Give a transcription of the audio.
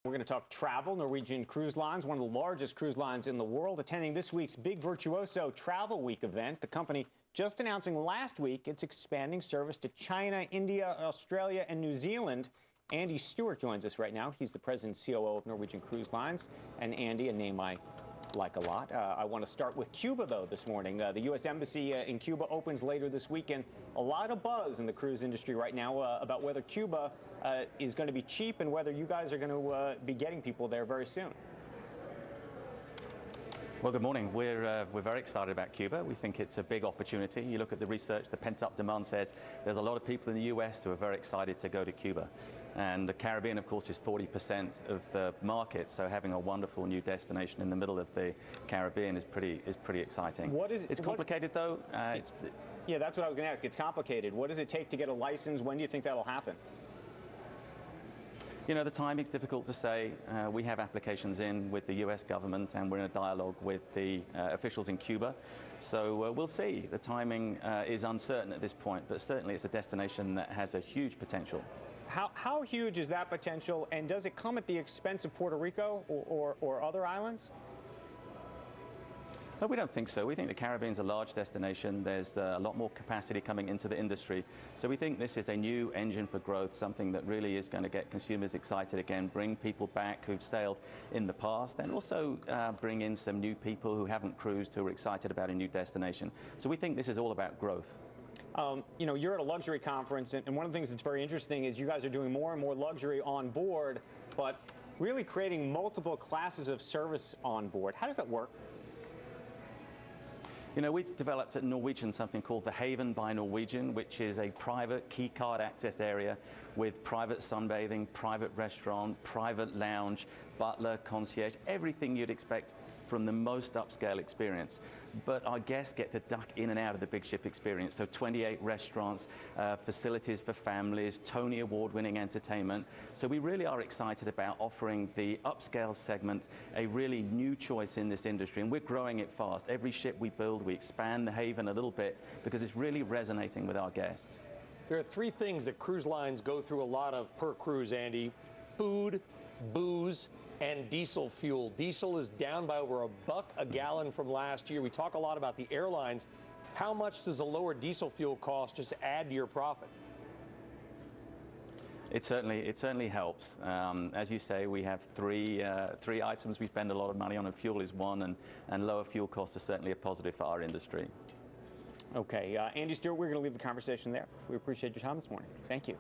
We're going to talk travel. Norwegian Cruise Lines, one of the largest cruise lines in the world, attending this week's big Virtuoso Travel Week event. The company just announcing last week it's expanding service to China, India, Australia, and New Zealand. Andy Stuart joins us right now. He's the president and COO of Norwegian Cruise Lines. And Andy, a name I like a lot. I want to start with Cuba, though, this morning. The U.S. Embassy in Cuba opens later this weekend. A lot of buzz in the cruise industry right now about whether Cuba is going to be cheap and whether you guys are going to be getting people there very soon. Well, good morning. We're very excited about Cuba. We think it's a big opportunity. You look at the research, the pent-up demand says there's a lot of people in the U.S. who are very excited to go to Cuba. And the Caribbean, of course, is 40% of the market, so having a wonderful new destination in the middle of the Caribbean is pretty exciting. It's complicated, though. Yeah, that's what I was going to ask. It's complicated. What does it take to get a license? When do you think that'll happen? You know, the timing's difficult to say. We have applications in with the U.S. government, and we're in a dialogue with the officials in Cuba. So we'll see. The timing is uncertain at this point, but certainly it's a destination that has a huge potential. How huge is that potential, and does it come at the expense of Puerto Rico or other islands? No, we don't think so. We think the Caribbean's a large destination. There's a lot more capacity coming into the industry. So we think this is a new engine for growth, something that really is going to get consumers excited again, bring people back who've sailed in the past, and also bring in some new people who haven't cruised who are excited about a new destination. So we think this is all about growth. You know, you're at a luxury conference, and one of the things that's very interesting is you guys are doing more and more luxury on board, but really creating multiple classes of service on board. How does that work? You know, we've developed at Norwegian something called the Haven by Norwegian, which is a private key card access area with private sunbathing, private restaurant, private lounge, butler, concierge, everything you'd expect from the most upscale experience. But our guests get to duck in and out of the big ship experience. So 28 restaurants, facilities for families, Tony Award-winning entertainment. So we really are excited about offering the upscale segment a really new choice in this industry, and we're growing it fast. Every ship we build, we expand the Haven a little bit because it's really resonating with our guests. There are three things that cruise lines go through a lot of per cruise, Andy: food, booze, and diesel fuel. Diesel is down by over $1 a gallon from last year. We talk a lot about the airlines. How much does a lower diesel fuel cost just add to your profit? It certainly helps. As you say, we have three items we spend a lot of money on, and fuel is one, and lower fuel costs are certainly a positive for our industry. Okay, Andy Stewart, we're going to leave the conversation there. We appreciate your time this morning. Thank you.